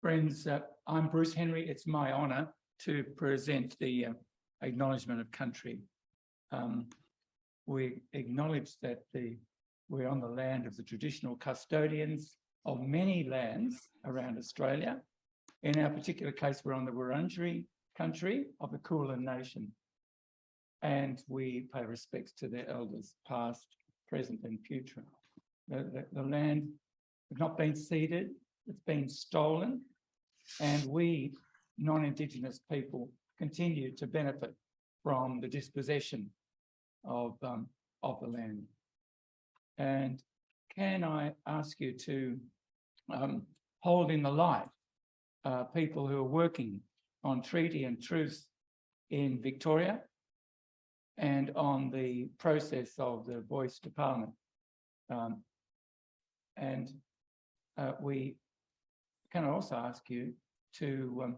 Friends, I'm Bruce Henry. It's my honour to present the acknowledgement of country. We acknowledge that we're on the land of the traditional custodians of many lands around Australia. In our particular case, we're on the Wurundjeri country of the Kulin Nation. And we pay respects to their elders, past, present and future. The land has not been ceded, it's been stolen, and we, non-Indigenous people, continue to benefit from the dispossession of the land. And can I ask you to hold in the light people who are working on treaty and truce in Victoria and on the process of the voice to Parliament. We can also ask you to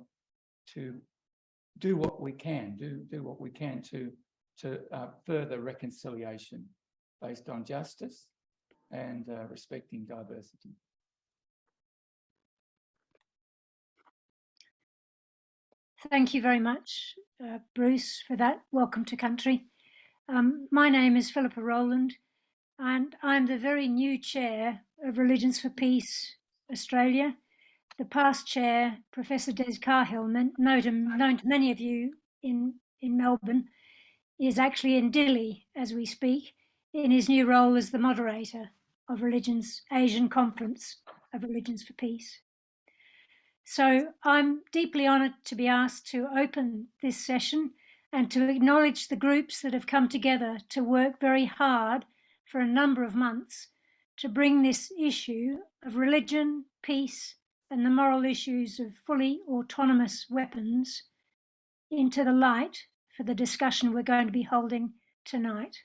do what we can, do what we can to further reconciliation based on justice and respecting diversity. Thank you very much, Bruce, for that. Welcome to country. My name is Philippa Rowland, and I'm the very new chair of Religions for Peace Australia. The past chair, Professor Des Cahill, known to many of you in Melbourne, is actually in Dili as we speak, in his new role as the moderator of Religions Asian Conference of Religions for Peace. So I'm deeply honoured to be asked to open this session and to acknowledge the groups that have come together to work very hard for a number of months to bring this issue of religion, peace, and the moral issues of fully autonomous weapons into the light for the discussion we're going to be holding tonight.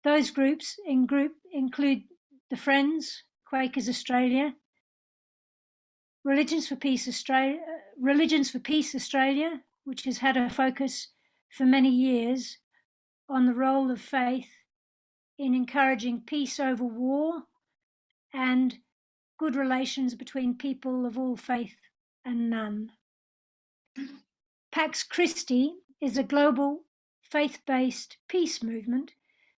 Those groups include the Friends, Quakers Australia, Religions for Peace Australia, which has had a focus for many years on the role of faith in encouraging peace over war and good relations between people of all faith and none. Pax Christi is a global faith-based peace movement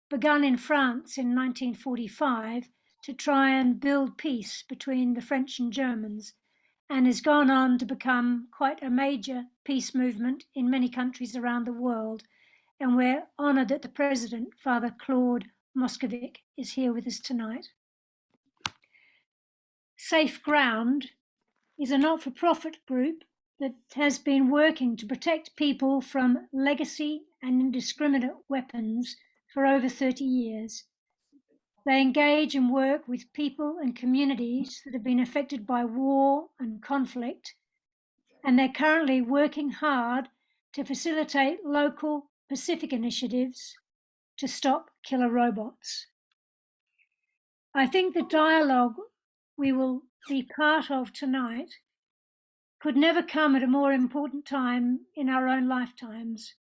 begun in France in 1945 to try and build peace between the French and Germans, and has gone on to become quite a major peace movement in many countries around the world. And we're honoured that the President, Father Claude Moscovic, is here with us tonight. SafeGround is a not-for-profit group that has been working to protect people from legacy and indiscriminate weapons for over 30 years. They engage and work with people and communities that have been affected by war and conflict, and they're currently working hard to facilitate local Pacific initiatives to stop killer robots. I think the dialogue we will be part of tonight could never come at a more important time in our own lifetimes,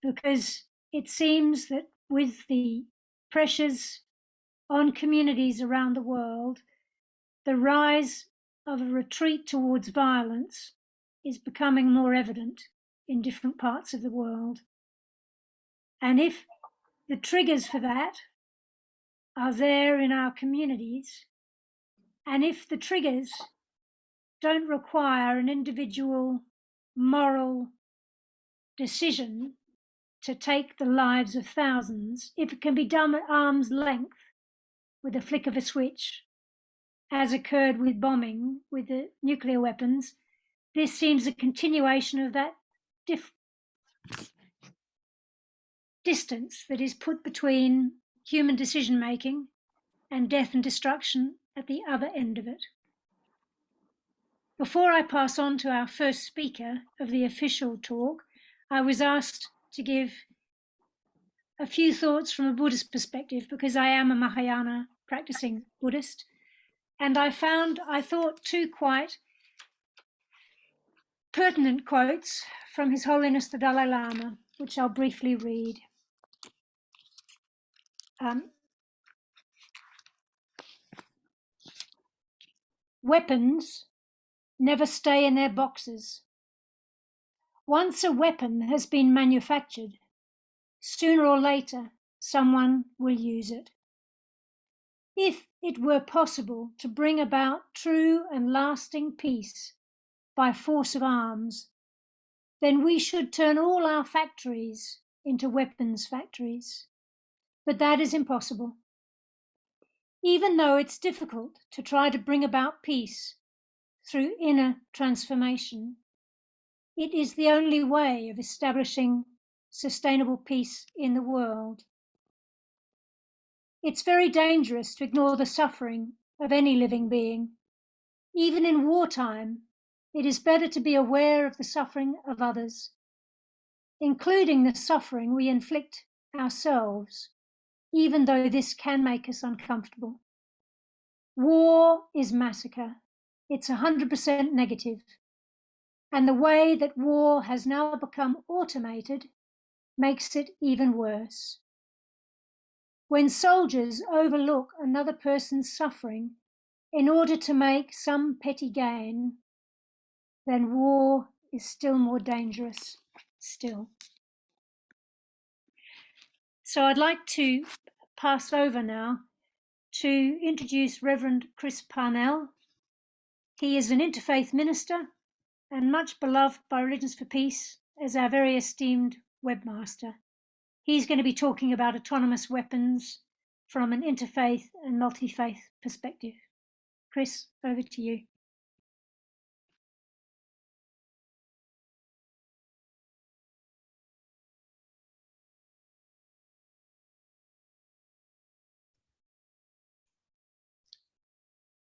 because it seems that with the pressures on communities around the world, the rise of a retreat towards violence is becoming more evident in different parts of the world. And if the triggers for that are there in our communities, and if the triggers don't require an individual moral decision to take the lives of thousands, if it can be done at arm's length with a flick of a switch, as occurred with bombing with the nuclear weapons, this seems a continuation of that distance that is put between human decision-making and death and destruction at the other end of it. Before I pass on to our first speaker of the official talk, I was asked to give a few thoughts from a Buddhist perspective, because I am a Mahayana practicing Buddhist, and I thought two quite pertinent quotes from His Holiness the Dalai Lama, which I'll briefly read. Weapons never stay in their boxes. Once a weapon has been manufactured, sooner or later someone will use it. If it were possible to bring about true and lasting peace by force of arms, then we should turn all our factories into weapons factories. But that is impossible. Even though it's difficult to try to bring about peace through inner transformation, it is the only way of establishing sustainable peace in the world. It's very dangerous to ignore the suffering of any living being. Even in wartime, it is better to be aware of the suffering of others, including the suffering we inflict ourselves, even though this can make us uncomfortable. War is massacre. It's 100% negative. And the way that war has now become automated makes it even worse. When soldiers overlook another person's suffering in order to make some petty gain, then war is still more dangerous still. So I'd like to pass over now to introduce Reverend Chris Parnell. He is an interfaith minister and much beloved by Religions for Peace as our very esteemed webmaster. He's going to be talking about autonomous weapons from an interfaith and multi-faith perspective. Chris, over to you.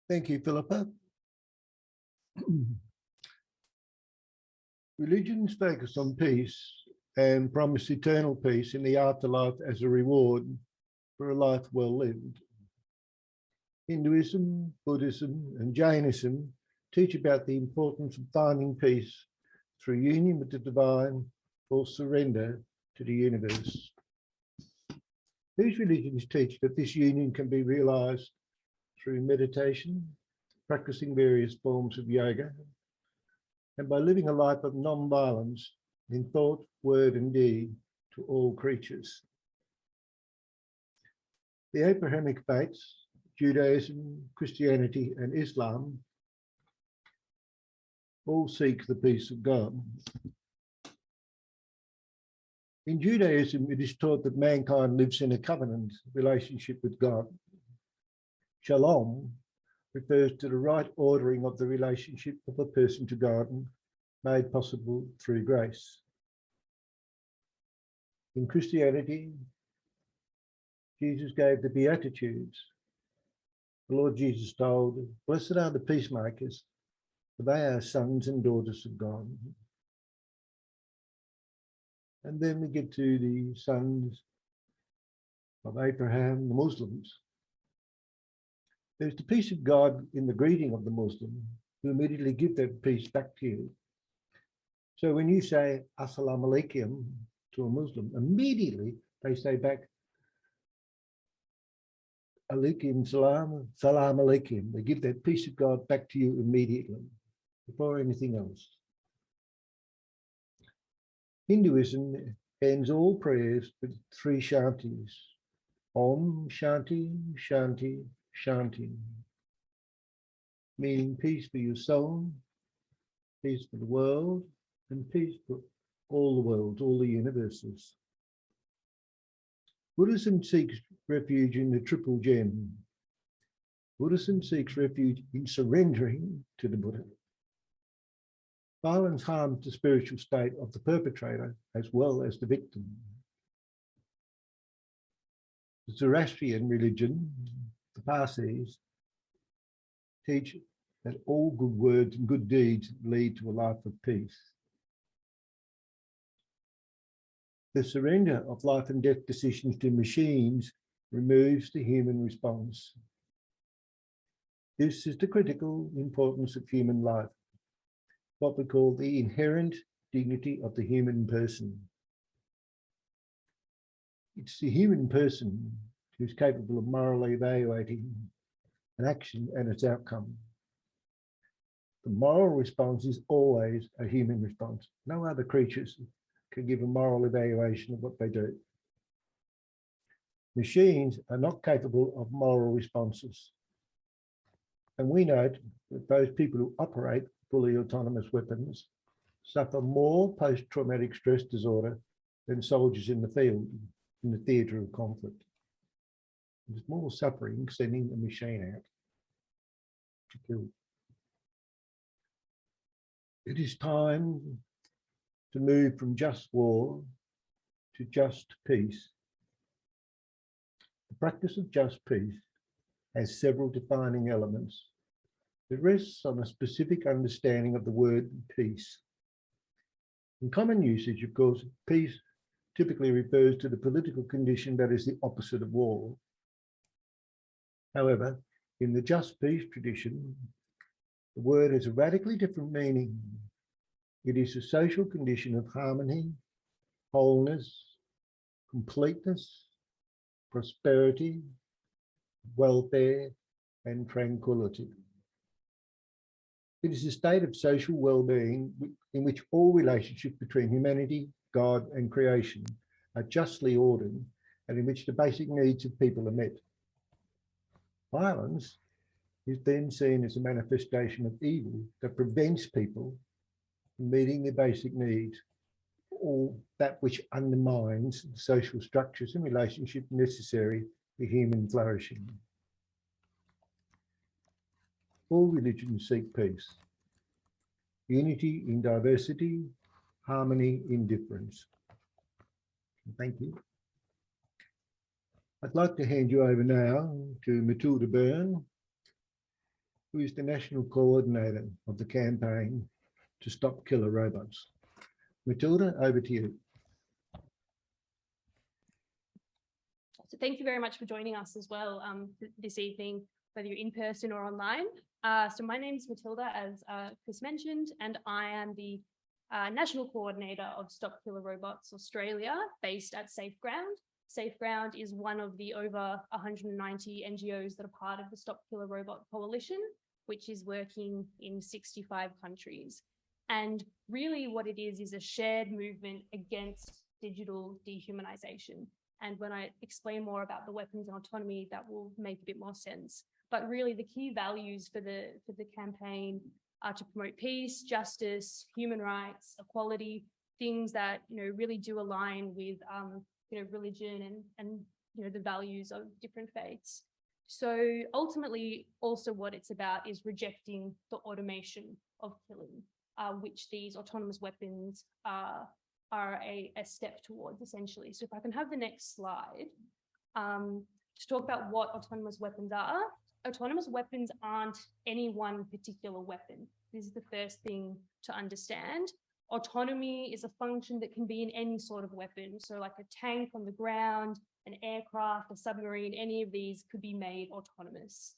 Thank you, Philippa. Religions focus on peace and promise eternal peace in the afterlife as a reward for a life well lived. Hinduism, Buddhism, and Jainism teach about the importance of finding peace through union with the divine or surrender to the universe. These religions teach that this union can be realized through meditation, practicing various forms of yoga, and by living a life of non-violence in thought, word, and deed to all creatures. The Abrahamic faiths, Judaism, Christianity, and Islam, all seek the peace of God. In Judaism, it is taught that mankind lives in a covenant relationship with God. Shalom refers to the right ordering of the relationship of a person to God, made possible through grace. In Christianity, Jesus gave the Beatitudes. The Lord Jesus told, "Blessed are the peacemakers, for they are sons and daughters of God." And then we get to the sons of Abraham, the Muslims. There's the peace of God in the greeting of the Muslim, who immediately give that peace back to you. So when you say Assalamu alaikum to a Muslim, immediately they say back, Alaikum salam, salam alaikum. They give that peace of God back to you immediately, before anything else. Hinduism ends all prayers with 3 shantis. Om Shanti, Shanti, Shanti. Meaning peace for your soul, peace for the world, and peace for all the worlds, all the universes. Buddhism seeks refuge in the triple gem. Buddhism seeks refuge in surrendering to the Buddha. Violence harms the spiritual state of the perpetrator as well as the victim. The Zoroastrian religion, the Parsis, teach that all good words and good deeds lead to a life of peace. The surrender of life and death decisions to machines removes the human response. This is the critical importance of human life, what we call the inherent dignity of the human person. It's the human person who's capable of morally evaluating an action and its outcome. The moral response is always a human response. No other creatures can give a moral evaluation of what they do. Machines are not capable of moral responses. And we note that those people who operate fully autonomous weapons suffer more post-traumatic stress disorder than soldiers in the field, in the theatre of conflict. There's more suffering sending the machine out to kill. It is time to move from just war to just peace. The practice of just peace has several defining elements. It rests on a specific understanding of the word peace. In common usage, of course, peace typically refers to the political condition that is the opposite of war. However, in the just peace tradition, the word has a radically different meaning. It is a social condition of harmony, wholeness, completeness, prosperity, welfare, and tranquility. It is a state of social well-being in which all relationships between humanity, God, and creation are justly ordered, and in which the basic needs of people are met. Violence is then seen as a manifestation of evil that prevents people from meeting their basic needs, or that which undermines the social structures and relationships necessary for human flourishing. All religions seek peace, unity in diversity, harmony in difference. Thank you. I'd like to hand you over now to Matilda Byrne, who is the National Coordinator of the campaign to stop killer robots. Matilda, over to you. So thank you very much for joining us as well this evening, whether you're in person or online. So my name is Matilda, as Chris mentioned, and I am the National Coordinator of Stop Killer Robots Australia, based at SafeGround. SafeGround is one of the over 190 NGOs that are part of the Stop Killer Robot Coalition, which is working in 65 countries. And really what it is a shared movement against digital dehumanization. And when I explain more about the weapons and autonomy, that will make a bit more sense. But really the key values for the campaign are to promote peace, justice, human rights, equality, things that, really do align with, religion and the values of different faiths. So ultimately, also what it's about is rejecting the automation of killing, which these autonomous weapons are a step towards, essentially. So if I can have the next slide, to talk about what autonomous weapons are. Autonomous weapons aren't any one particular weapon. This is the first thing to understand. Autonomy is a function that can be in any sort of weapon. So like a tank on the ground, an aircraft, a submarine, any of these could be made autonomous.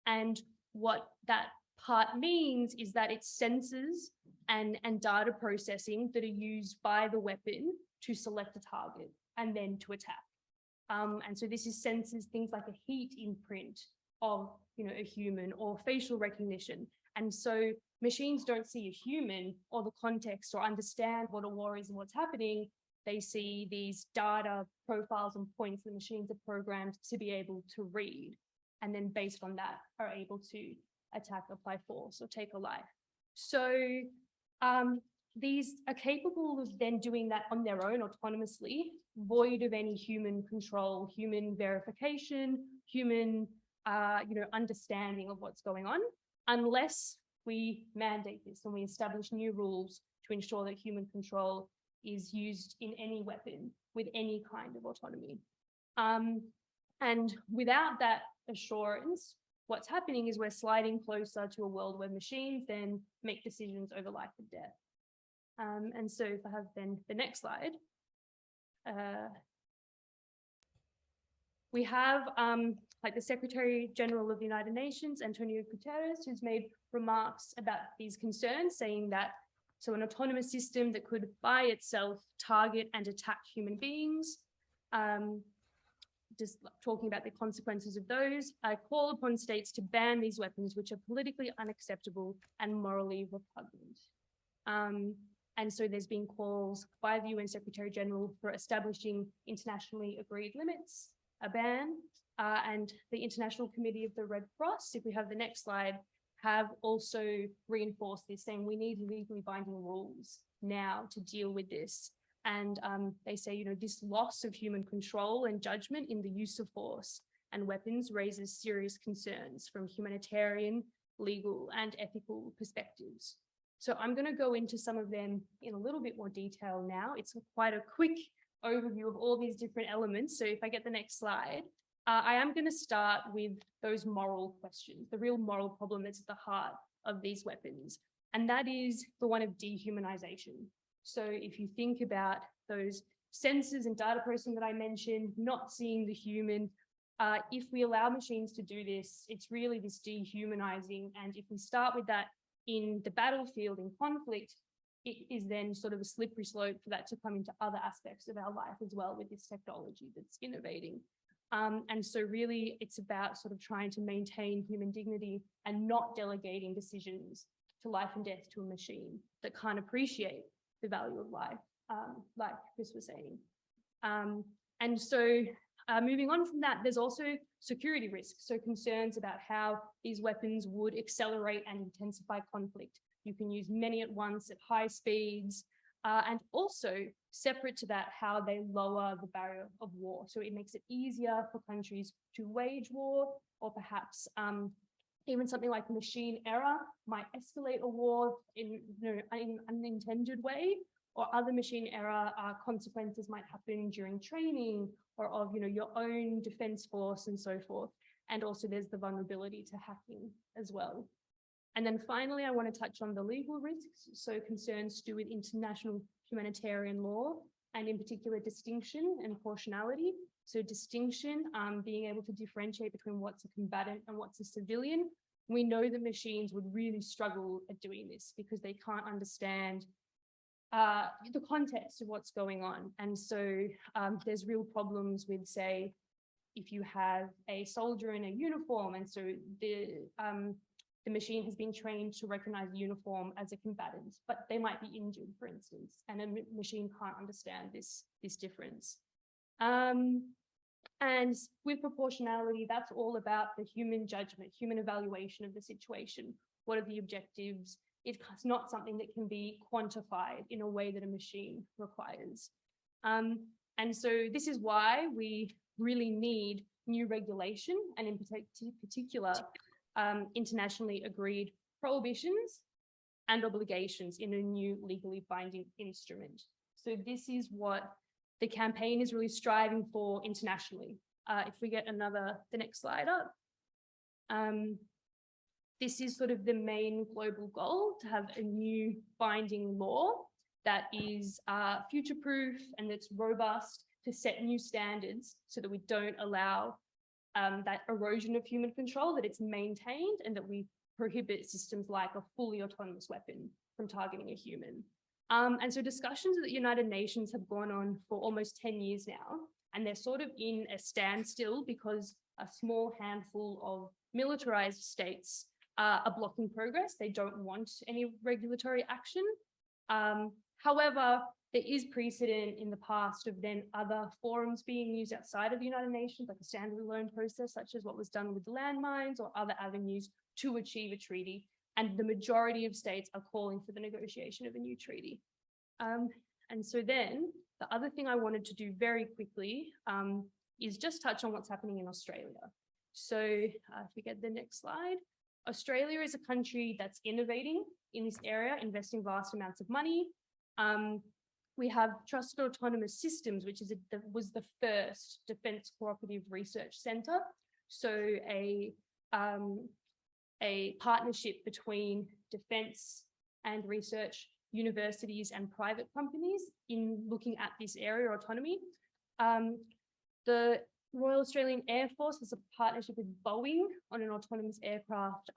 And what that part means is that it's sensors and data processing that are used by the weapon to select a target and then to attack. And so this is sensors, things like a heat imprint of a human, or facial recognition. And so machines don't see a human or the context or understand what a war is and what's happening. They see these data profiles and points the machines are programmed to be able to read, and then based on that are able to attack, apply force, or take a life. So these are capable of then doing that on their own autonomously, void of any human control, human verification, human understanding of what's going on, unless we mandate this and we establish new rules to ensure that human control is used in any weapon with any kind of autonomy. And without that assurance, what's happening is we're sliding closer to a world where machines then make decisions over life and death. And so if I have then the next slide, we have like the Secretary General of the United Nations, Antonio Guterres, who's made remarks about these concerns, saying that so an autonomous system that could by itself target and attack human beings just talking about the consequences of those, call upon states to ban these weapons, which are politically unacceptable and morally repugnant. And so there's been calls by the UN Secretary General for establishing internationally agreed limits, a ban, and the International Committee of the Red Cross, if we have the next slide, have also reinforced this, saying we need legally binding rules now to deal with this. And they say, you know, this loss of human control and judgment in the use of force and weapons raises serious concerns from humanitarian, legal, and ethical perspectives. So I'm going to go into some of them in a little bit more detail now. It's quite a quick overview of all these different elements. So if I get the next slide, I am going to start with those moral questions, the real moral problem that's at the heart of these weapons. And that is the one of dehumanization. So if you think about those sensors and data processing that I mentioned, not seeing the human, if we allow machines to do this, it's really this dehumanizing. And if we start with that in the battlefield, in conflict, it is then sort of a slippery slope for that to come into other aspects of our life as well with this technology that's innovating. And so really it's about sort of trying to maintain human dignity and not delegating decisions to life and death to a machine that can't appreciate the value of life, like Chris was saying. And so moving on from that, there's also security risks, so concerns about how these weapons would accelerate and intensify conflict. You can use many at once at high speeds, and also separate to that, how they lower the barrier of war. So it makes it easier for countries to wage war, or perhaps even something like machine error might escalate a war in an unintended way, or other machine error consequences might happen during training or of your own defense force and so forth. And also there's the vulnerability to hacking as well. And then finally, I want to touch on the legal risks, so concerns to do with international humanitarian law, and in particular distinction and proportionality. So distinction, being able to differentiate between what's a combatant and what's a civilian. We know that machines would really struggle at doing this because they can't understand the context of what's going on. And so there's real problems with, say, if you have a soldier in a uniform, and so the machine has been trained to recognize the uniform as a combatant, but they might be injured, for instance, and a machine can't understand this difference. And with proportionality, that's all about the human judgment, human evaluation of the situation. What are the objectives? It's not something that can be quantified in a way that a machine requires. And so this is why we really need new regulation, and in particular, internationally agreed prohibitions and obligations in a new legally binding instrument. So this is what the campaign is really striving for internationally. If we get the next slide up. This is sort of the main global goal, to have a new binding law that is future-proof and that's robust, to set new standards so that we don't allow that erosion of human control, that it's maintained, and that we prohibit systems like a fully autonomous weapon from targeting a human. And so discussions at the United Nations have gone on for almost 10 years now, and they're sort of in a standstill because a small handful of militarized states are blocking progress. They don't want any regulatory action. However, there is precedent in the past of then other forums being used outside of the United Nations, like a standalone process, such as what was done with landmines or other avenues to achieve a treaty. And the majority of states are calling for the negotiation of a new treaty. And so then the other thing I wanted to do very quickly is just touch on what's happening in Australia. So if we get the next slide, Australia is a country that's innovating in this area, investing vast amounts of money. We have Trusted Autonomous Systems, which was the first defence cooperative research centre. So a partnership between defence and research, universities and private companies in looking at this area, autonomy. The Royal Australian Air Force has a partnership with Boeing on an autonomous aircraft,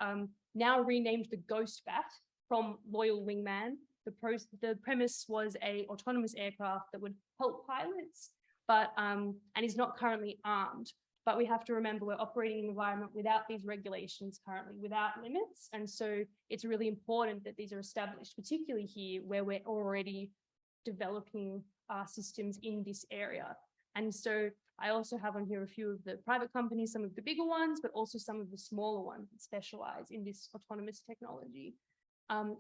now renamed the Ghost Bat from Loyal Wingman. The premise was an autonomous aircraft that would help pilots but and is not currently armed. But we have to remember we're operating in an environment without these regulations currently, without limits. And so it's really important that these are established, particularly here where we're already developing systems in this area. And so I also have on here a few of the private companies, some of the bigger ones, but also some of the smaller ones that specialize in this autonomous technology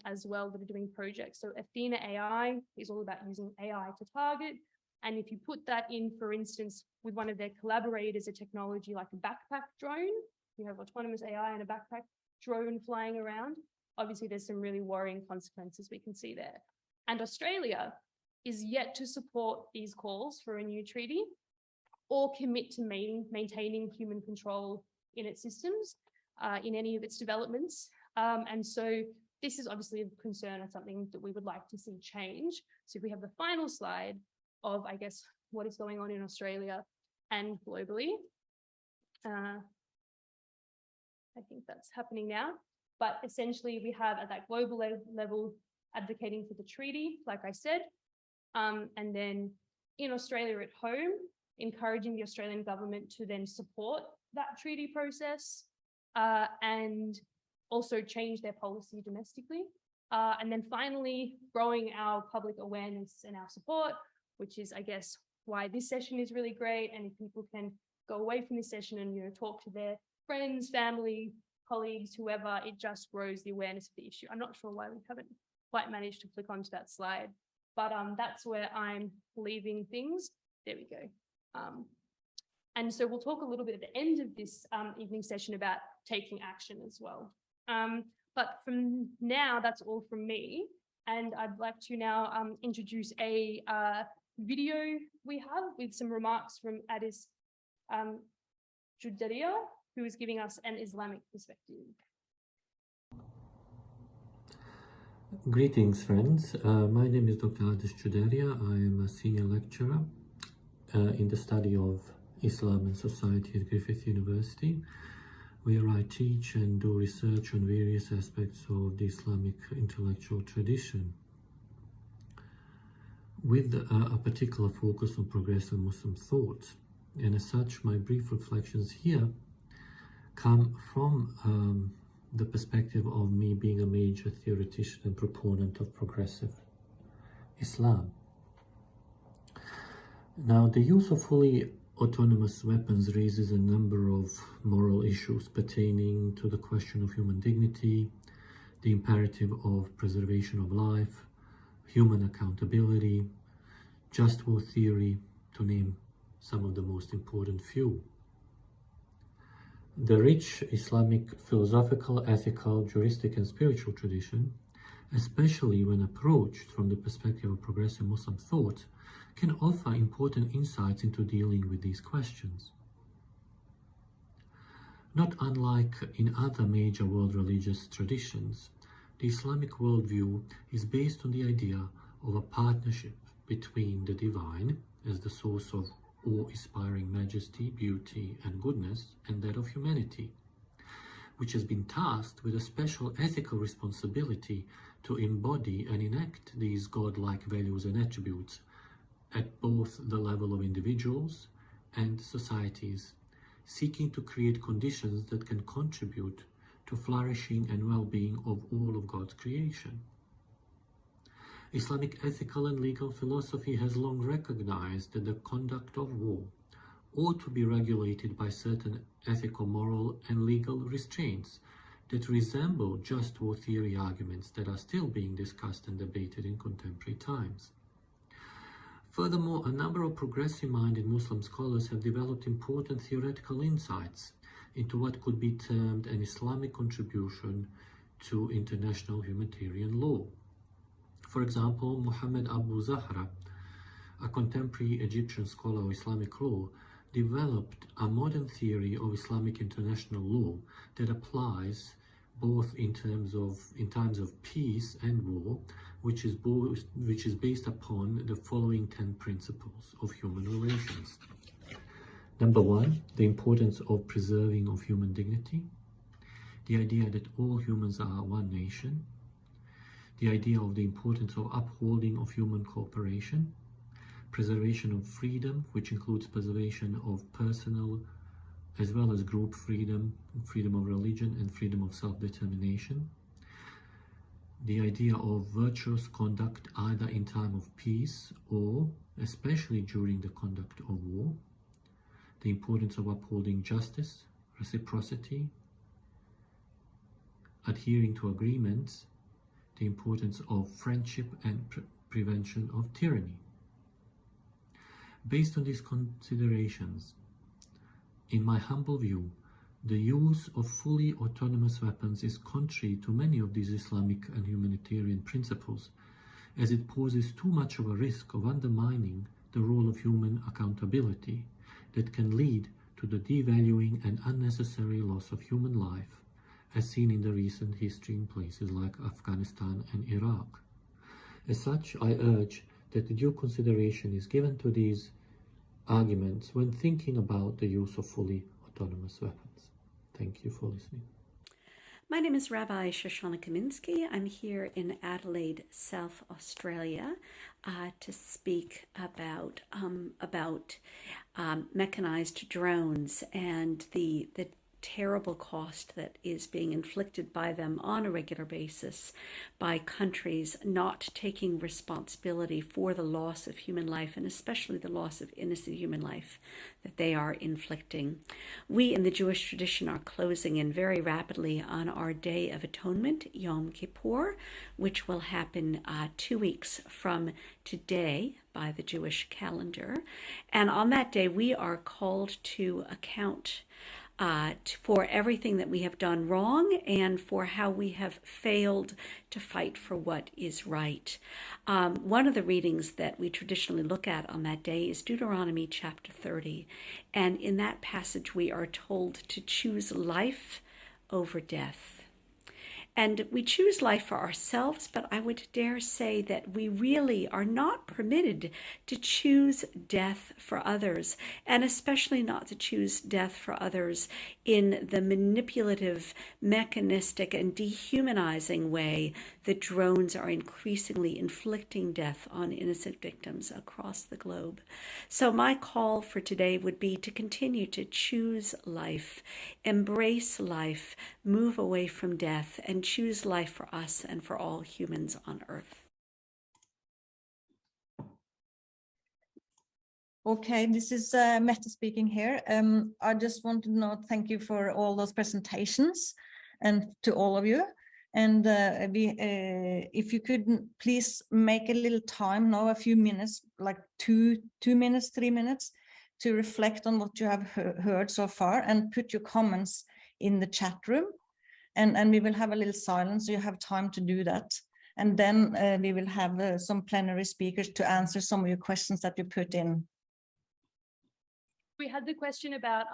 as well, that are doing projects. So Athena AI is all about using AI to target. And if you put that in, for instance, with one of their collaborators, a technology like a backpack drone, you have autonomous AI and a backpack drone flying around, obviously there's some really worrying consequences we can see there. And Australia is yet to support these calls for a new treaty or commit to maintaining human control in its systems, in any of its developments. And so this is obviously of concern and something that we would like to see change. So if we have the final slide of, I guess, what is going on in Australia and globally. I think that's happening now. But essentially we have at that global level advocating for the treaty, like I said, and then in Australia at home, encouraging the Australian government to then support that treaty process and also change their policy domestically. And then finally, growing our public awareness and our support, which is, I guess, why this session is really great. And if people can go away from this session and, talk to their friends, family, colleagues, whoever, it just grows the awareness of the issue. I'm not sure why we haven't quite managed to click onto that slide, but that's where I'm leaving things. There we go. And so we'll talk a little bit at the end of this evening session about taking action as well. But from now, that's all from me. And I'd like to now introduce a video we have with some remarks from Adis Judaria, who is giving us an Islamic perspective. Greetings, friends. My name is Dr. Adis Judaria. I am a senior lecturer in the study of Islam and society at Griffith University, where I teach and do research on various aspects of the Islamic intellectual tradition, with a particular focus on progressive Muslim thought. And as such, my brief reflections here come from the perspective of me being a major theoretician and proponent of progressive Islam. Now, the use of fully autonomous weapons raises a number of moral issues pertaining to the question of human dignity, the imperative of preservation of life, human accountability, just war theory, to name some of the most important few. The rich Islamic philosophical, ethical, juristic and spiritual tradition, especially when approached from the perspective of progressive Muslim thought, can offer important insights into dealing with these questions. Not unlike in other major world religious traditions, the Islamic worldview is based on the idea of a partnership between the divine as the source of awe-inspiring majesty, beauty and goodness, and that of humanity, which has been tasked with a special ethical responsibility to embody and enact these godlike values and attributes at both the level of individuals and societies, seeking to create conditions that can contribute to flourishing and well-being of all of God's creation. Islamic ethical and legal philosophy has long recognized that the conduct of war ought to be regulated by certain ethical, moral, and legal restraints that resemble just war theory arguments that are still being discussed and debated in contemporary times. Furthermore, a number of progressive-minded Muslim scholars have developed important theoretical insights into what could be termed an Islamic contribution to international humanitarian law. For example, Muhammad Abu Zahra, a contemporary Egyptian scholar of Islamic law, developed a modern theory of Islamic international law that applies both in times of peace and war, which is based upon the following 10 principles of human relations. Number 1, the importance of preserving of human dignity, the idea that all humans are one nation, the idea of the importance of upholding of human cooperation, preservation of freedom, which includes preservation of personal as well as group freedom, freedom of religion, and freedom of self-determination. The idea of virtuous conduct either in time of peace or especially during the conduct of war. The importance of upholding justice, reciprocity, adhering to agreements, the importance of friendship and prevention of tyranny. Based on these considerations, in my humble view, the use of fully autonomous weapons is contrary to many of these Islamic and humanitarian principles, as it poses too much of a risk of undermining the role of human accountability that can lead to the devaluing and unnecessary loss of human life, as seen in the recent history in places like Afghanistan and Iraq. As such, I urge that due consideration is given to these arguments when thinking about the use of fully autonomous weapons. Thank you for listening. My name is Rabbi Shoshana Kaminsky. I'm here in Adelaide, South Australia, to speak about mechanized drones and the terrible cost that is being inflicted by them on a regular basis by countries not taking responsibility for the loss of human life, and especially the loss of innocent human life that they are inflicting. We in the Jewish tradition are closing in very rapidly on our Day of Atonement, Yom Kippur, which will happen 2 weeks from today by the Jewish calendar. And on that day, we are called to account for everything that we have done wrong and for how we have failed to fight for what is right. One of the readings that we traditionally look at on that day is Deuteronomy chapter 30. And in that passage, we are told to choose life over death. And we choose life for ourselves, but I would dare say that we really are not permitted to choose death for others, and especially not to choose death for others in the manipulative, mechanistic, and dehumanizing way that drones are increasingly inflicting death on innocent victims across the globe. So my call for today would be to continue to choose life, embrace life, move away from death, and choose life for us and for all humans on earth. Okay, this is Mette speaking here. I just want to know, thank you for all those presentations and to all of you. And if you could please make a little time now, a few minutes, like two minutes, 3 minutes, to reflect on what you have heard so far and put your comments in the chat room. And we will have a little silence, so you have time to do that. And then we will have some plenary speakers to answer some of your questions that you put in. We had the question about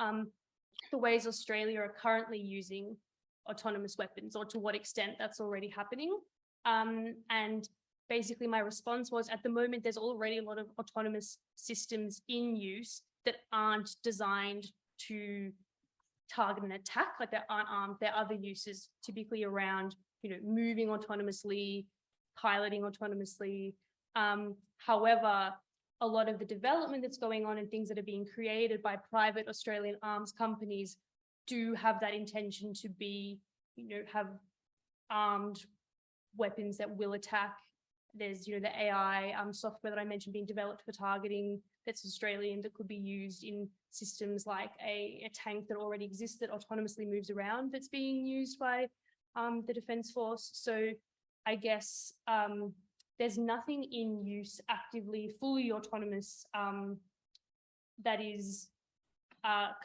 the ways Australia are currently using autonomous weapons, or to what extent that's already happening. And basically my response was, at the moment, there's already a lot of autonomous systems in use that aren't designed to target an attack, like they aren't armed. There are other uses typically around, moving autonomously, piloting autonomously. However, a lot of the development that's going on and things that are being created by private Australian arms companies do have that intention to be, have armed weapons that will attack. There's, the AI software that I mentioned being developed for targeting that's Australian, that could be used in systems like a tank that already exists that autonomously moves around, that's being used by the Defence Force. So I guess there's nothing in use actively, fully autonomous, that is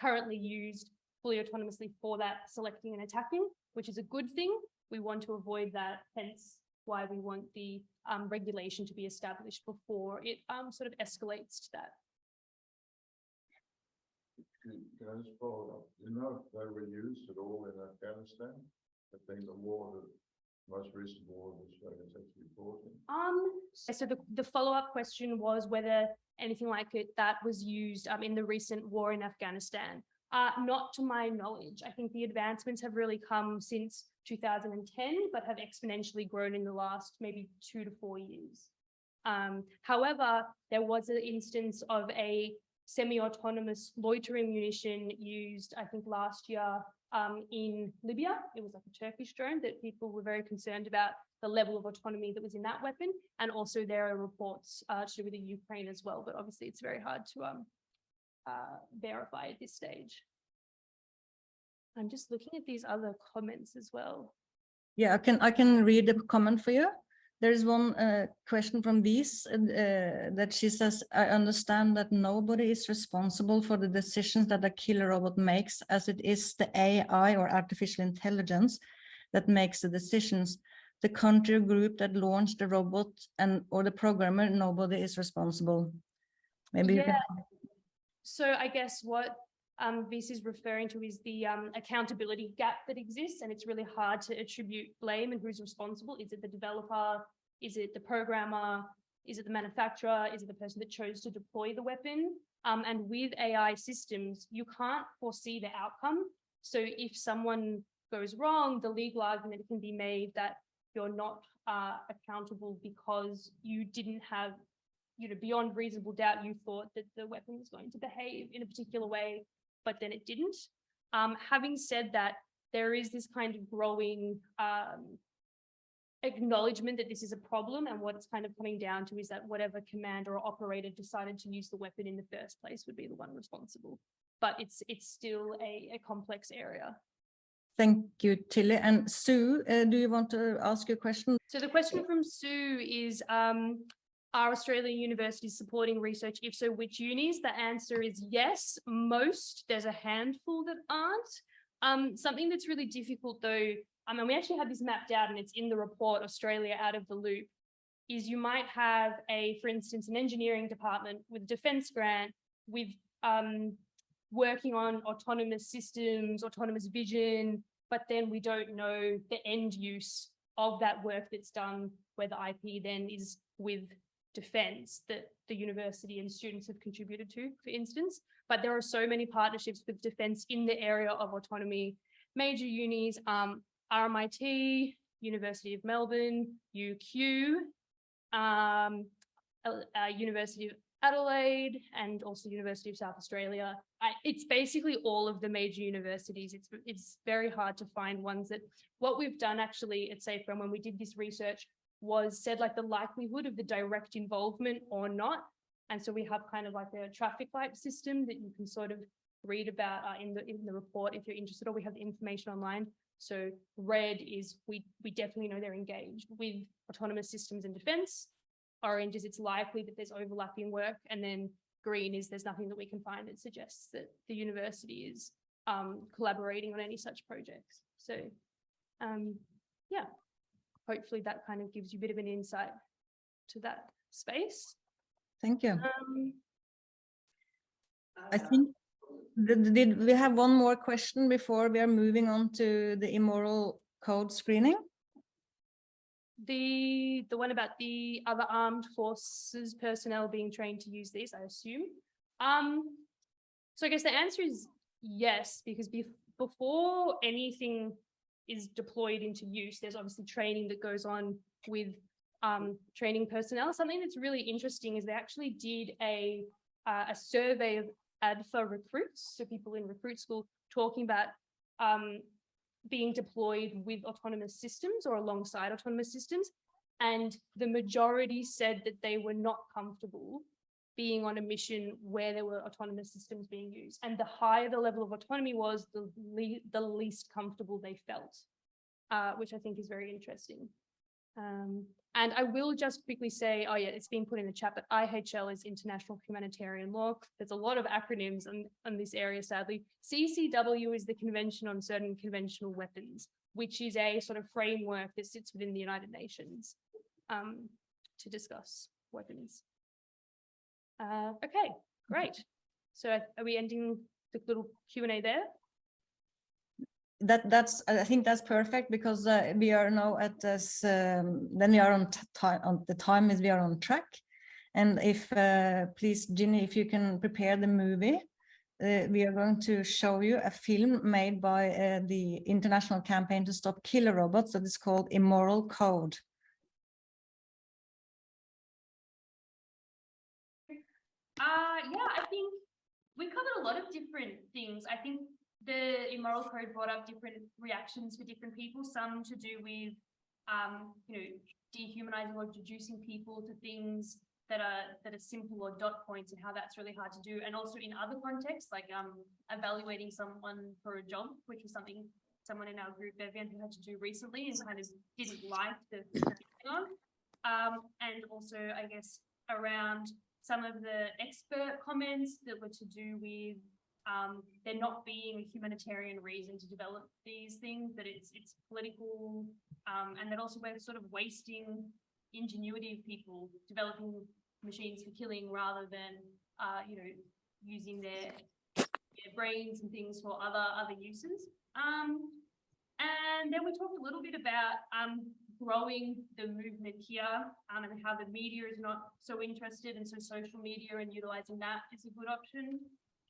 currently used fully autonomously for that selecting and attacking, which is a good thing. We want to avoid that, hence why we want the regulation to be established before it sort of escalates to that. Can I just follow up? Do you know if they were used at all in Afghanistan? I think the most recent war that Australia's actually fought in. So the follow-up question was whether anything like that was used in the recent war in Afghanistan. Not to my knowledge. I think the advancements have really come since 2010, but have exponentially grown in the last maybe 2 to 4 years. However, there was an instance of a semi-autonomous loitering munition used, I think, last year in Libya. It was like a Turkish drone that people were very concerned about the level of autonomy that was in that weapon. And also there are reports to do with the Ukraine as well, but obviously it's very hard to verify at this stage. I'm just looking at these other comments as well. Yeah, I can read the comment for you. There is one question from V's that she says, I understand that nobody is responsible for the decisions that a killer robot makes, as it is the AI or artificial intelligence that makes the decisions. The country or group that launched the robot or the programmer, nobody is responsible. Maybe you can. So I guess what this is referring to is the accountability gap that exists, and it's really hard to attribute blame and who's responsible. Is it the developer? Is it the programmer? Is it the manufacturer? Is it the person that chose to deploy the weapon? And with AI systems, you can't foresee the outcome. So if someone goes wrong, the legal argument can be made that you're not accountable because you didn't have, beyond reasonable doubt, you thought that the weapon was going to behave in a particular way, but then it didn't. Having said that, there is this kind of growing acknowledgement that this is a problem, and what it's kind of coming down to is that whatever commander or operator decided to use the weapon in the first place would be the one responsible. But it's still a complex area. Thank you, Tilly. And Sue, do you want to ask your question? So the question from Sue is, are Australian universities supporting research? If so, which unis? The answer is yes, most. There's a handful that aren't. Something that's really difficult though, and we actually have this mapped out and it's in the report, Australia Out of the Loop, is you might have for instance, an engineering department with a defence grant with working on autonomous systems, autonomous vision, but then we don't know the end use of that work that's done, where the IP then is with defence that the university and students have contributed to, for instance. But there are so many partnerships with defence in the area of autonomy. Major unis, RMIT, University of Melbourne, UQ, University of Adelaide, and also University of South Australia. It's basically all of the major universities. It's very hard to find ones that, what we've done actually at SafeGround when we did this research was said like the likelihood of the direct involvement or not. And so we have kind of like a traffic light system that you can sort of read about in the report if you're interested, or we have the information online. So red is we definitely know they're engaged with autonomous systems and defence. Orange is it's likely that there's overlapping work, and then green is there's nothing that we can find that suggests that the university is collaborating on any such projects. So yeah, hopefully that kind of gives you a bit of an insight to that space. Thank you. I think, did we have one more question before we are moving on to the immoral code screening? The one about the other armed forces personnel being trained to use these, I assume. So I guess the answer is yes, because before anything is deployed into use, there's obviously training that goes on with training personnel. Something that's really interesting is they actually did a survey of ADFA recruits, so people in recruit school, talking about being deployed with autonomous systems or alongside autonomous systems. And the majority said that they were not comfortable being on a mission where there were autonomous systems being used. And the higher the level of autonomy was, the least comfortable they felt, which I think is very interesting. And I will just quickly say, oh yeah, it's been put in the chat, but IHL is International Humanitarian Law. There's a lot of acronyms on this area, sadly. CCW is the Convention on Certain Conventional Weapons, which is a sort of framework that sits within the United Nations to discuss weapons. Okay, great. So are we ending the little Q&A there? I think that's perfect, because we are now at this then we are on the time is we are on track. And if please, Ginny, if you can prepare the movie, we are going to show you a film made by the International Campaign to Stop Killer Robots that is called Immoral Code. Yeah, I think we covered a lot of different things. I think the immoral code brought up different reactions for different people, some to do with, dehumanizing or reducing people to things that are simple or dot points, and how that's really hard to do. And also in other contexts, like evaluating someone for a job, which was something someone in our group, Vivian, who had to do recently and kind of didn't like the on. And also, I guess, around some of the expert comments that were to do with there not being a humanitarian reason to develop these things, that it's political, and that also we're sort of wasting ingenuity of people developing machines for killing rather than using their brains and things for other uses. And then we talked a little bit about growing the movement here, and how the media is not so interested, and so social media and utilizing that is a good option.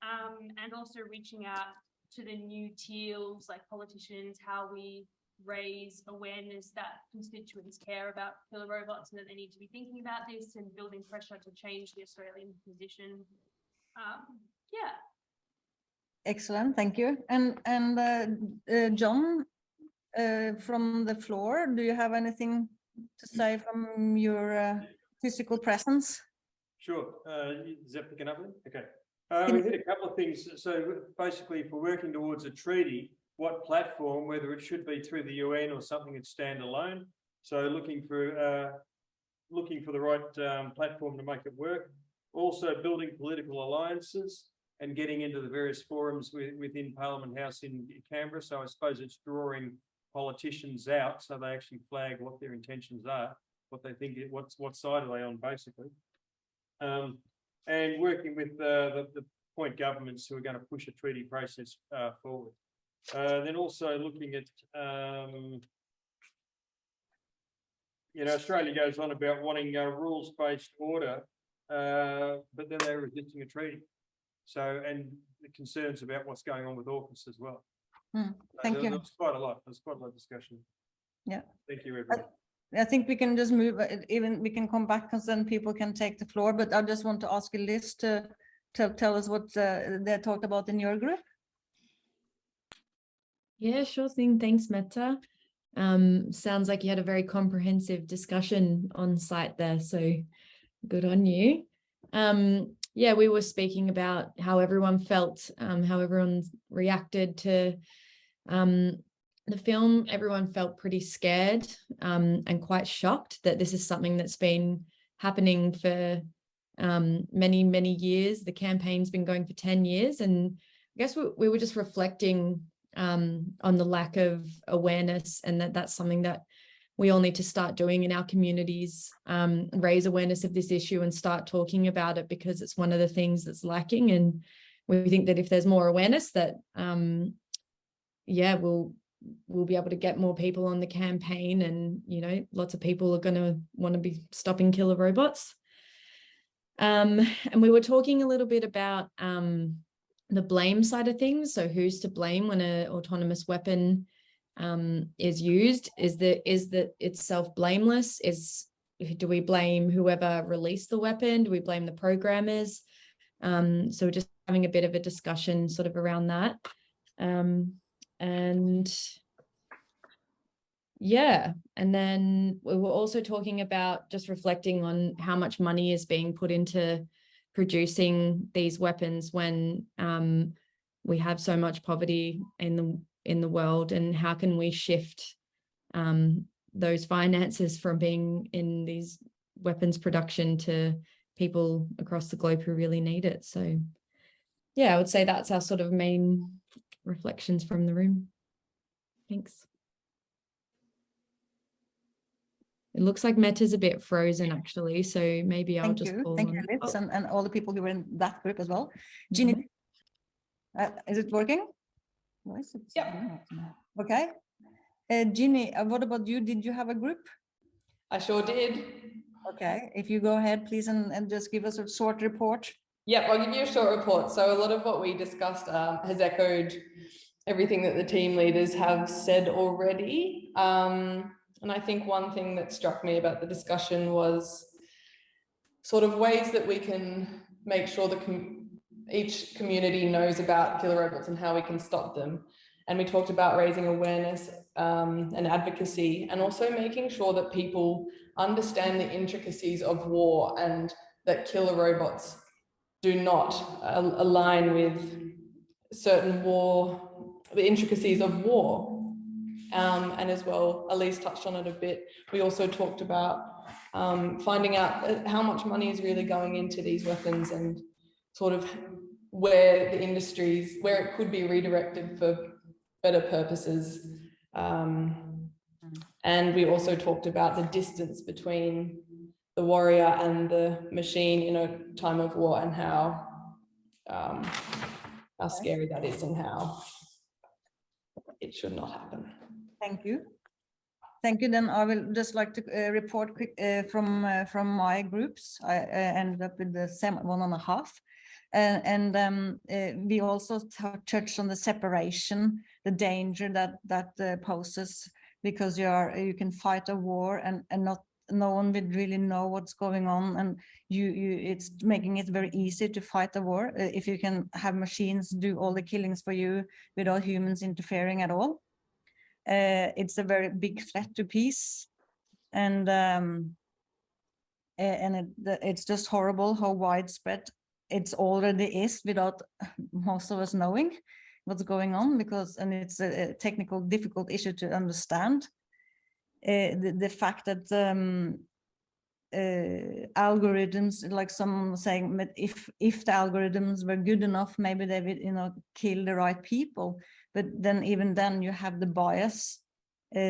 And also reaching out to the new teals, like politicians, how we raise awareness that constituents care about killer robots and that they need to be thinking about this, and building pressure to change the Australian position. Yeah. Excellent, thank you. And John, from the floor, do you have anything to say from your physical presence? Sure. Is that picking up? Okay. We hit a couple of things. So basically, if we're working towards a treaty, what platform, whether it should be through the UN or something that's standalone. So looking for the right platform to make it work. Also building political alliances and getting into the various forums within Parliament House in Canberra. So I suppose it's drawing politicians out so they actually flag what their intentions are, what they think, what side are they on, basically. And working with the point governments who are going to push a treaty process forward. Then also looking at, Australia goes on about wanting a rules-based order, but then they're resisting a treaty. So, and the concerns about what's going on with AUKUS as well. Thank you. That's quite a lot. There's quite a lot of discussion. Yeah. Thank you, everyone. I think we can just move, even we can come back because then people can take the floor, but I just want to ask Liz to tell us what they talked about in your group. Yeah, sure thing. Thanks, Meta. Sounds like you had a very comprehensive discussion on site there, so good on you. Yeah, we were speaking about how everyone felt, how everyone reacted to the film. Everyone felt pretty scared and quite shocked that this is something that's been happening for many, many years. The campaign's been going for 10 years. And I guess we were just reflecting on the lack of awareness, and that's something that we all need to start doing in our communities, raise awareness of this issue and start talking about it, because it's one of the things that's lacking. And we think that if there's more awareness, that we'll be able to get more people on the campaign, and lots of people are going to want to be stopping killer robots. And we were talking a little bit about the blame side of things. So who's to blame when an autonomous weapon is used? Is that it's self-blameless? Do we blame whoever released the weapon? Do we blame the programmers? So just having a bit of a discussion sort of around that. And yeah, and then we were also talking about just reflecting on how much money is being put into producing these weapons when we have so much poverty in the world, and how can we shift those finances from being in these weapons production to people across the globe who really need it. So yeah, I would say that's our sort of main reflections from the room. Thanks. It looks like Meta's a bit frozen actually, so maybe I'll just call Thank on. you, Liz, and all the people who were in that group as well. Ginny, is it working? Yeah. Okay. Ginny, what about you? Did you have a group? I sure did. Okay, if you go ahead, please, and just give us a short report. Yep, I'll give you a short report. So a lot of what we discussed has echoed everything that the team leaders have said already. And I think one thing that struck me about the discussion was sort of ways that we can make sure that each community knows about killer robots and how we can stop them. And we talked about raising awareness and advocacy, and also making sure that people understand the intricacies of war and that killer robots do not align with certain the intricacies of war. And as well, Elise touched on it a bit. We also talked about finding out how much money is really going into these weapons and sort of where it could be redirected for better purposes. And we also talked about the distance between the warrior and the machine in a time of war, and how scary that is and how it should not happen. Thank you. Thank you. Then I will just like to report quick from my groups. I ended up with the 1.5. We also touched on the separation, the danger that poses, because you can fight a war and no one would really know what's going on, and it's making it very easy to fight a war if you can have machines do all the killings for you without humans interfering at all. It's a very big threat to peace, and it's just horrible how widespread it already is without most of us knowing what's going on, and it's a technical difficult issue to understand. The fact that algorithms, like someone was saying, but if the algorithms were good enough, maybe they would kill the right people, but then even then you have the bias.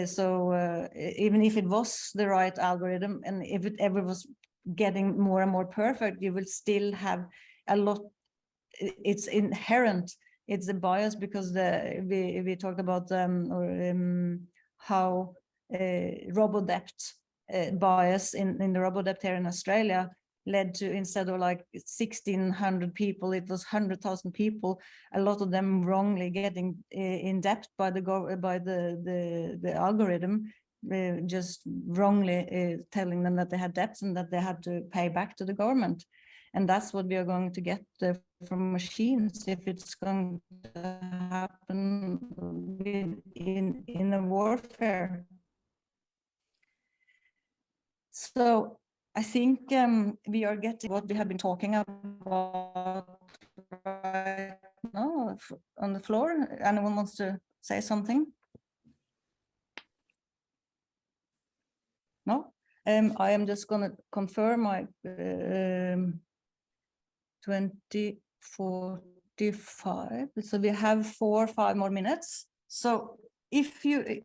So even if it was the right algorithm, and if it ever was getting more and more perfect, you will still have a lot. It's inherent. It's a bias, because we talked about how robodebt bias in the robodebt here in Australia led to, instead of like 1,600 people, it was 100,000 people, a lot of them wrongly getting in debt by the algorithm, just wrongly telling them that they had debts and that they had to pay back to the government. And that's what we are going to get from machines if it's going to happen in a warfare. So I think we are getting what we have been talking about right now on the floor. Anyone wants to say something? No? I am just going to confirm my 20:45. So we have 4 or 5 more minutes. So if you,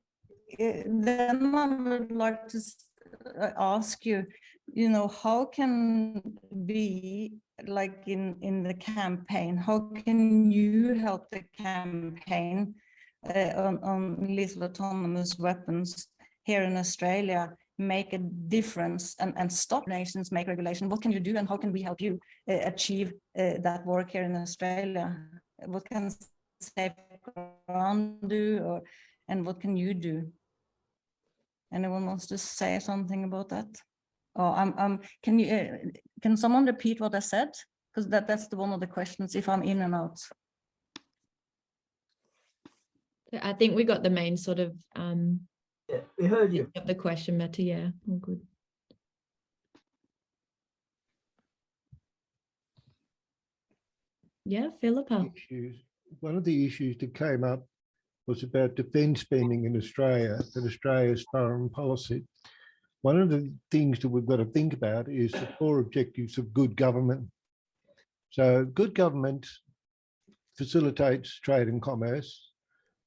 then I would like to ask you, how can we, like in the campaign, how can you help the campaign on lethal autonomous weapons here in Australia make a difference and stop nations make regulation? What can you do, and how can we help you achieve that work here in Australia? What can SafeGround do, and what can you do? Anyone wants to say something about that? Oh, can someone repeat what I said? Because that's one of the questions, if I'm in and out. I think we got the main sort of yeah, we heard you. The question, Meta. Yeah, all good. Yeah, Philippa. One of the issues that came up was about defence spending in Australia and Australia's foreign policy. One of the things that we've got to think about is the 4 objectives of good government. So good government facilitates trade and commerce.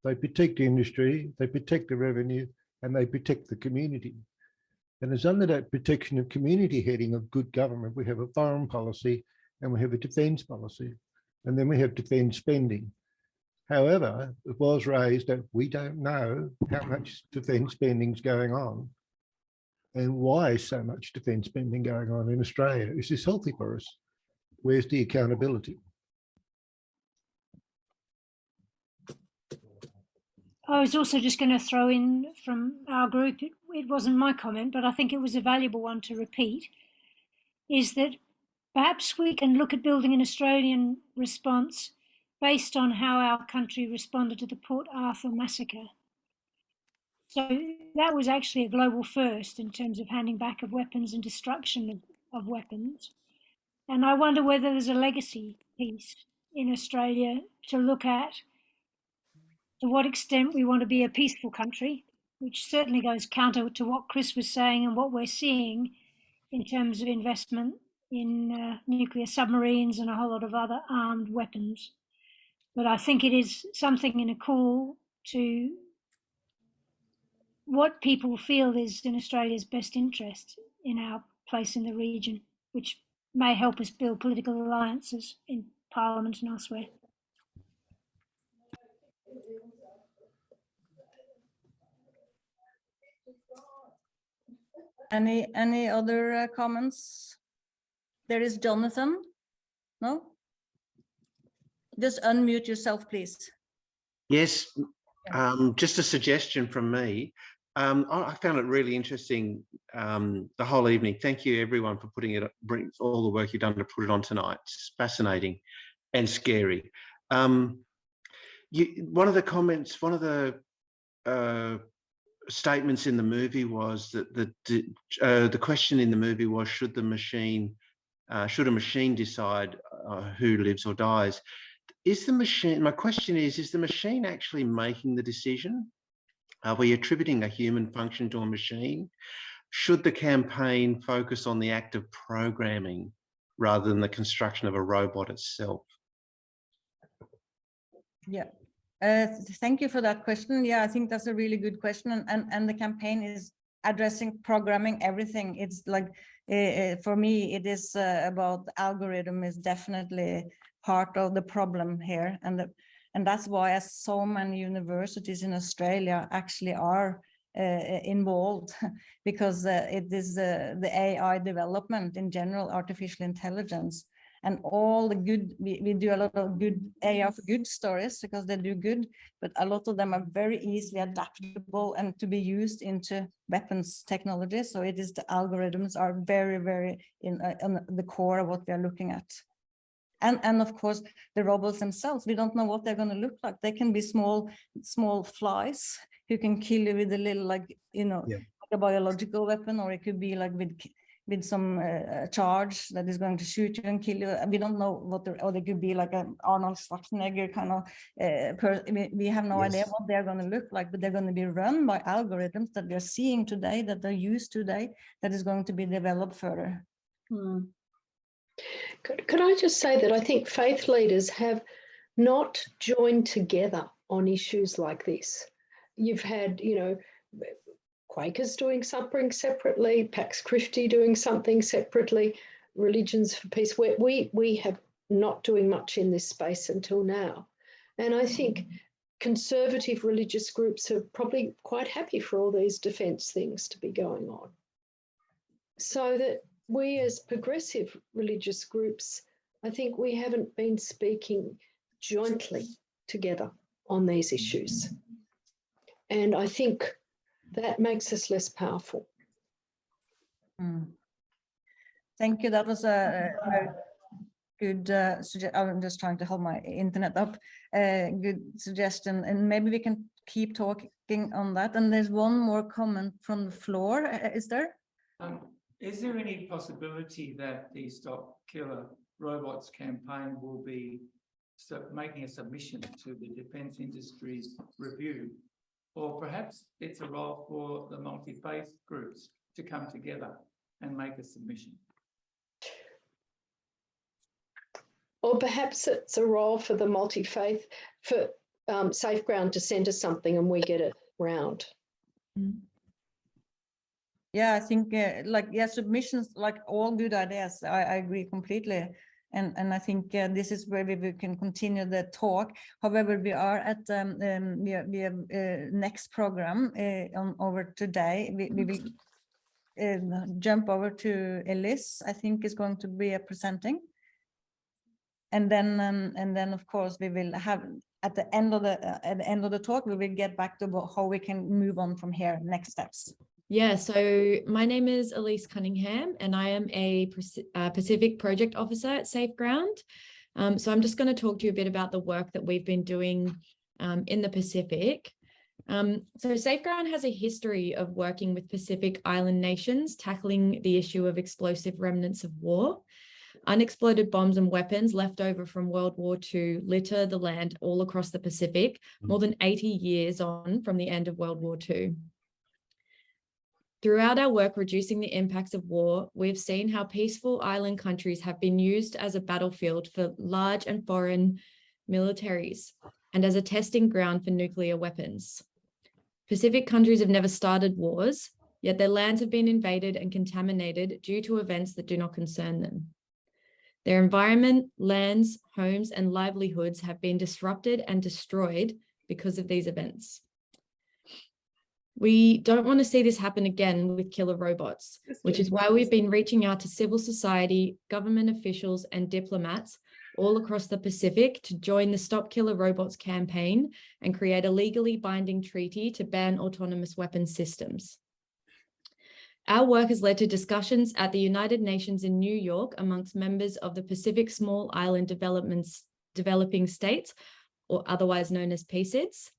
They protect industry, they protect the revenue, and they protect the community. And it's under that protection of community heading of good government, we have a foreign policy and we have a defence policy, and then we have defence spending. However, it was raised that we don't know how much defence spending is going on and why is so much defence spending going on in Australia. Is this healthy for us? Where's the accountability? I was also just going to throw in from our group, it wasn't my comment, but I think it was a valuable one to repeat, is that perhaps we can look at building an Australian response based on how our country responded to the Port Arthur massacre. So that was actually a global first in terms of handing back of weapons and destruction of weapons. And I wonder whether there's a legacy piece in Australia to look at to what extent we want to be a peaceful country, which certainly goes counter to what Chris was saying and what we're seeing in terms of investment in nuclear submarines and a whole lot of other armed weapons. But I think it is something in a call to what people feel is in Australia's best interest in our place in the region, which may help us build political alliances in Parliament and elsewhere. Any other comments? There is Jonathan. No? Just unmute yourself, please. Yes, just a suggestion from me. I found it really interesting the whole evening. Thank you, everyone, for bring all the work you've done to put it on tonight. It's fascinating and scary. One of the statements in the movie was that the question in the movie was, should a machine decide who lives or dies? My question is the machine actually making the decision? Are we attributing a human function to a machine? Should the campaign focus on the act of programming rather than the construction of a robot itself? Yeah. Thank you for that question. Yeah, I think that's a really good question. And the campaign is addressing programming everything. It's like, for me, it is about algorithm is definitely part of the problem here. And that's why so many universities in Australia actually are involved, because it is the AI development in general, artificial intelligence. And all the good, we do a lot of good AI for good stories because they do good, but a lot of them are very easily adaptable and to be used into weapons technology. So it is the algorithms are very, very on the core of what we are looking at. And of course, the robots themselves, we don't know what they're going to look like. They can be small flies who can kill you with a little, like, like a biological weapon, or it could be like with some charge that is going to shoot you and kill you. We don't know or they could be like an Arnold Schwarzenegger kind of we have no idea what they're going to look like, but they're going to be run by algorithms that we're seeing today, that they're used today, that is going to be developed further. Could I just say that I think faith leaders have not joined together on issues like this. You've had, Quakers doing something separately, Pax Christi doing something separately, Religions for Peace. We have not doing much in this space until now. And I think conservative religious groups are probably quite happy for all these defence things to be going on. So that we as progressive religious groups, I think we haven't been speaking jointly together on these issues. And I think that makes us less powerful. Thank you. That was a very good suggestion. I'm just trying to hold my internet up. Good suggestion. And maybe we can keep talking on that. And there's one more comment from the floor. Is there? Is there any possibility that the Stop Killer Robots campaign will be making a submission to the Defence Industries Review? Or perhaps it's a role for the multi-faith groups to come together and make a submission? Or perhaps it's a role for the multi-faith, for SafeGround to send us something and we get it round. Yeah, I think submissions, like all good ideas. I agree completely. And I think this is where we can continue the talk. However, we are at we have next program over today. We will jump over to Elise. I think is going to be presenting, and then of course we will have at the end of the talk we will get back to how we can move on from here. Next steps. Yeah, so my name is Elise Cunningham and I am a Pacific Project Officer at SafeGround. So I'm just going to talk to you a bit about the work that we've been doing in the Pacific. So SafeGround has a history of working with Pacific Island nations, tackling the issue of explosive remnants of war. Unexploded bombs and weapons left over from World War II litter the land all across the Pacific, more than 80 years on from the end of World War II. Throughout our work reducing the impacts of war, we've seen how peaceful island countries have been used as a battlefield for large and foreign militaries and as a testing ground for nuclear weapons. Pacific countries have never started wars, yet their lands have been invaded and contaminated due to events that do not concern them. Their environment, lands, homes, and livelihoods have been disrupted and destroyed because of these events. We don't want to see this happen again with killer robots, which is why we've been reaching out to civil society, government officials, and diplomats all across the Pacific to join the Stop Killer Robots campaign and create a legally binding treaty to ban autonomous weapons systems. Our work has led to discussions at the United Nations in New York amongst members of the Pacific Small Island Developing States, or otherwise known as PSIDS,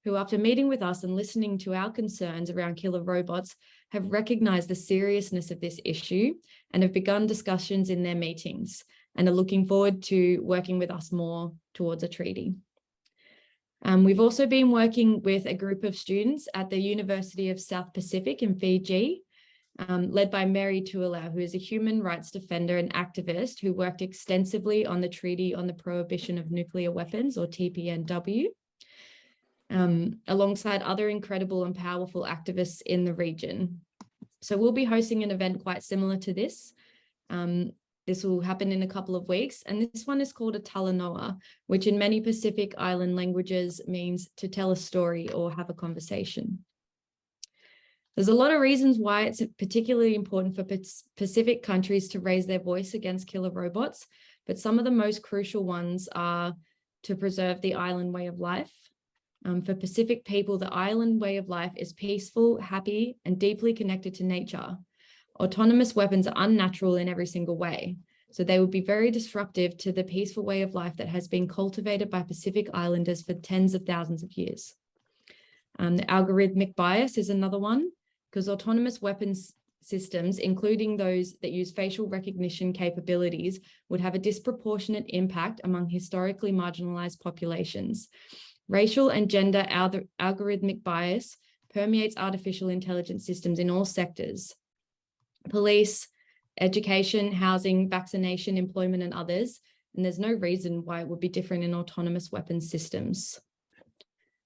who after meeting with us and listening to our concerns around killer robots have recognized the seriousness of this issue and have begun discussions in their meetings and are looking forward to working with us more towards a treaty. We've also been working with a group of students at the University of South Pacific in Fiji, led by Mary Tuilau, who is a human rights defender and activist who worked extensively on the Treaty on the Prohibition of Nuclear Weapons, or TPNW, alongside other incredible and powerful activists in the region. So we'll be hosting an event quite similar to this. This will happen in a couple of weeks, and this one is called a talanoa, which in many Pacific Island languages means to tell a story or have a conversation. There's a lot of reasons why it's particularly important for Pacific countries to raise their voice against killer robots, but some of the most crucial ones are to preserve the island way of life. For Pacific people, the island way of life is peaceful, happy, and deeply connected to nature. Autonomous weapons are unnatural in every single way, so they would be very disruptive to the peaceful way of life that has been cultivated by Pacific Islanders for tens of thousands of years. The algorithmic bias is another one, because autonomous weapons systems, including those that use facial recognition capabilities, would have a disproportionate impact among historically marginalized populations. Racial and gender algorithmic bias permeates artificial intelligence systems in all sectors: police, education, housing, vaccination, employment, and others. And there's no reason why it would be different in autonomous weapons systems.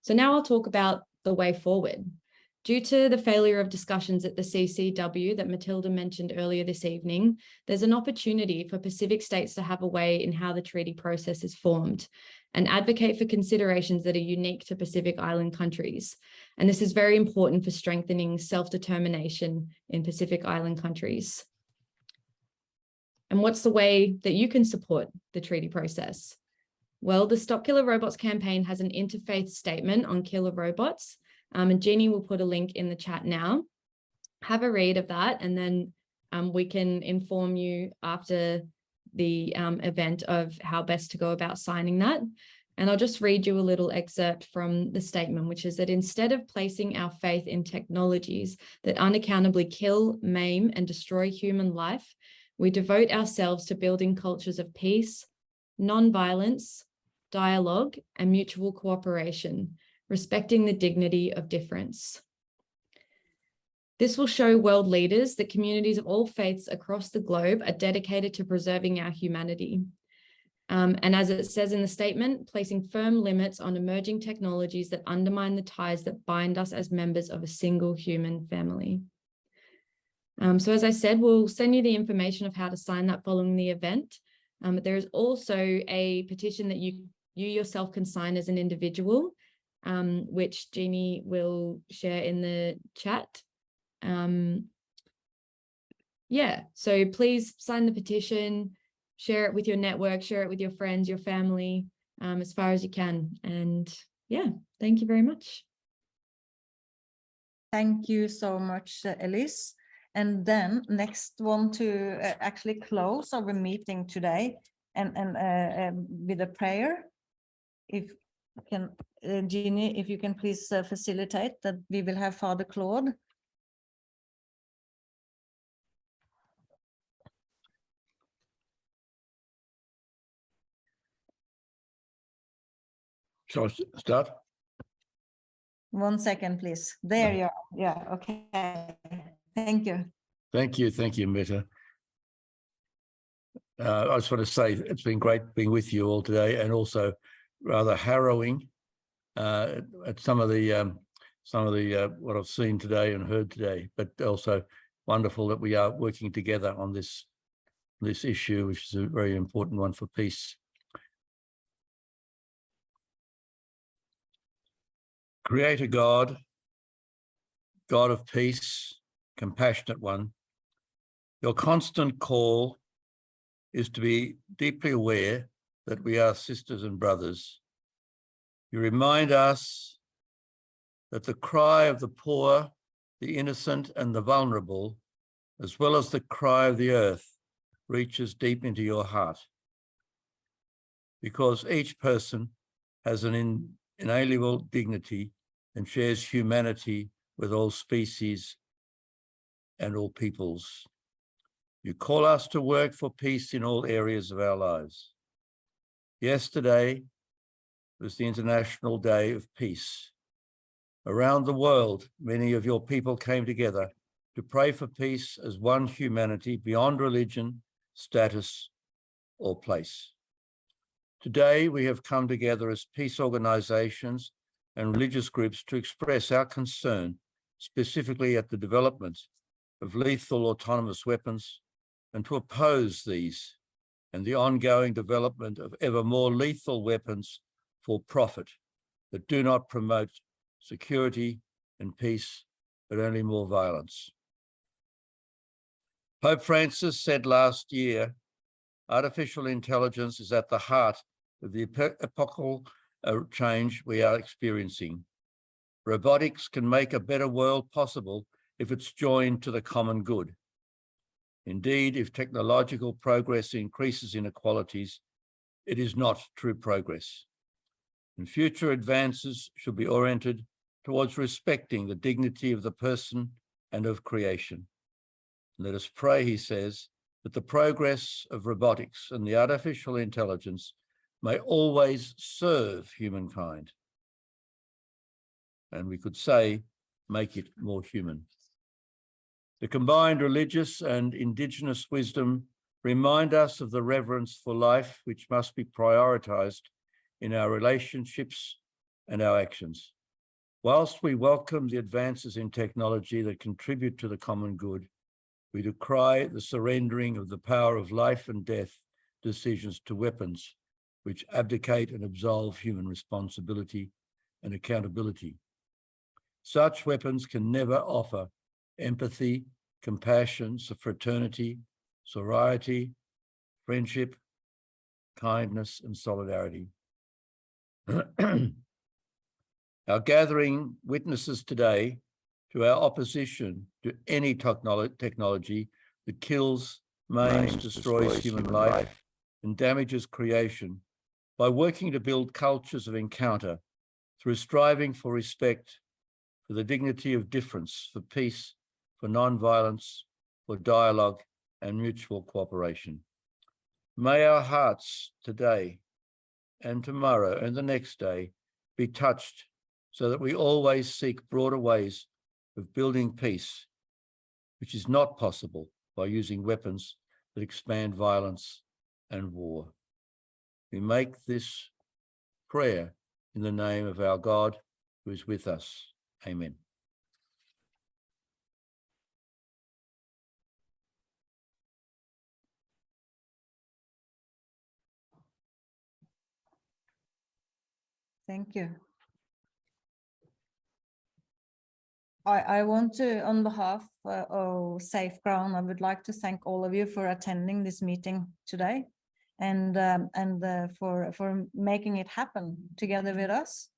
So now I'll talk about the way forward. Due to the failure of discussions at the CCW that Matilda mentioned earlier this evening, there's an opportunity for Pacific states to have a way in how the treaty process is formed and advocate for considerations that are unique to Pacific Island countries. And this is very important for strengthening self-determination in Pacific Island countries. And what's the way that you can support the treaty process? Well, the Stop Killer Robots campaign has an interfaith statement on killer robots, and Jeannie will put a link in the chat now. Have a read of that, and then we can inform you after the event of how best to go about signing that. And I'll just read you a little excerpt from the statement, which is that instead of placing our faith in technologies that unaccountably kill, maim, and destroy human life, we devote ourselves to building cultures of peace, non-violence, dialogue, and mutual cooperation, respecting the dignity of difference. This will show world leaders that communities of all faiths across the globe are dedicated to preserving our humanity. And as it says in the statement, placing firm limits on emerging technologies that undermine the ties that bind us as members of a single human family. So as I said, we'll send you the information of how to sign that following the event. But there is also a petition that you yourself can sign as an individual, which Jeannie will share in the chat. Yeah, so please sign the petition, share it with your network, share it with your friends, your family, as far as you can. And yeah, thank you very much. Thank you so much, Elise. And then next one to actually close our meeting today and with a prayer. If you can, Jeannie, if you can please facilitate that, we will have Father Claude. Shall I start? 1 second, please. There you are. Yeah, okay. Thank you. Thank you, Meta. I just want to say it's been great being with you all today, and also rather harrowing at some of the what I've seen today and heard today, but also wonderful that we are working together on this issue, which is a very important one for peace. Creator God, God of peace, compassionate one, your constant call is to be deeply aware that we are sisters and brothers. You remind us that the cry of the poor, the innocent, and the vulnerable, as well as the cry of the earth, reaches deep into your heart. Because each person has an inalienable dignity and shares humanity with all species and all peoples. You call us to work for peace in all areas of our lives. Yesterday was the International Day of Peace. Around the world, many of your people came together to pray for peace as one humanity beyond religion, status, or place. Today, we have come together as peace organizations and religious groups to express our concern specifically at the development of lethal autonomous weapons and to oppose these and the ongoing development of ever more lethal weapons for profit that do not promote security and peace, but only more violence. Pope Francis said last year, artificial intelligence is at the heart of the epochal change we are experiencing. Robotics can make a better world possible if it's joined to the common good. Indeed, if technological progress increases inequalities, it is not true progress. And future advances should be oriented towards respecting the dignity of the person and of creation. Let us pray, he says, that the progress of robotics and the artificial intelligence may always serve humankind. And we could say, make it more human. The combined religious and indigenous wisdom remind us of the reverence for life, which must be prioritized in our relationships and our actions. Whilst we welcome the advances in technology that contribute to the common good, we decry the surrendering of the power of life and death decisions to weapons, which abdicate and absolve human responsibility and accountability. Such weapons can never offer empathy, compassion, fraternity, sorority, friendship, kindness, and solidarity. Our gathering witnesses today to our opposition to any technology that kills, maims, destroys human life, and damages creation by working to build cultures of encounter through striving for respect, for the dignity of difference, for peace, for non-violence, for dialogue and mutual cooperation. May our hearts today and tomorrow and the next day be touched so that we always seek broader ways of building peace, which is not possible by using weapons that expand violence and war. We make this prayer in the name of our God who is with us. Amen. Thank you. I want to, on behalf of SafeGround, I would like to thank all of you for attending this meeting today and for making it happen together with us.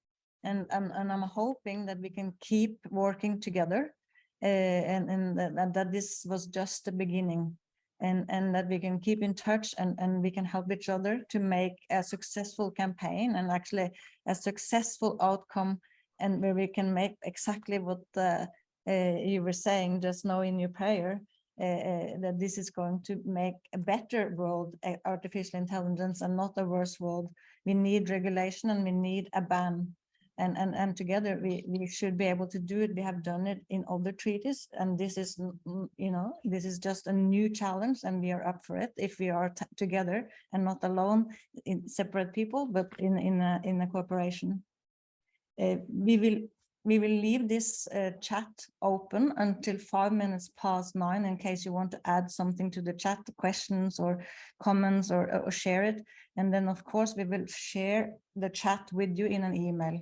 and I'm hoping that we can keep working together, and that this was just the beginning, and that we can keep in touch, and we can help each other to make a successful campaign and actually a successful outcome, and where we can make exactly what you were saying just now in your prayer, that this is going to make a better world, artificial intelligence, and not a worse world. We need regulation and we need a ban. And together we should be able to do it. We have done it in other treaties, and this is, this is just a new challenge, and we are up for it if we are together and not alone in separate people, but in a cooperation. We will leave this chat open until 9:05 in case you want to add something to the chat, questions or comments, or share it. And then of course we will share the chat with you in an email.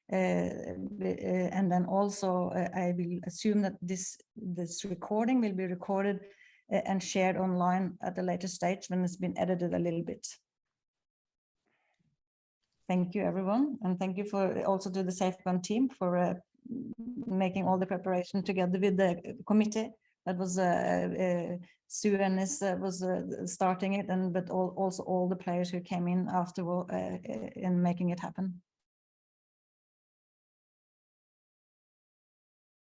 And then also I will assume that this recording will be recorded and shared online at a later stage when it's been edited a little bit. Thank you, everyone, and thank you for also to the SafeGround team for making all the preparation together with the committee. That was Sue and was starting it, but also all the players who came in after in making it happen.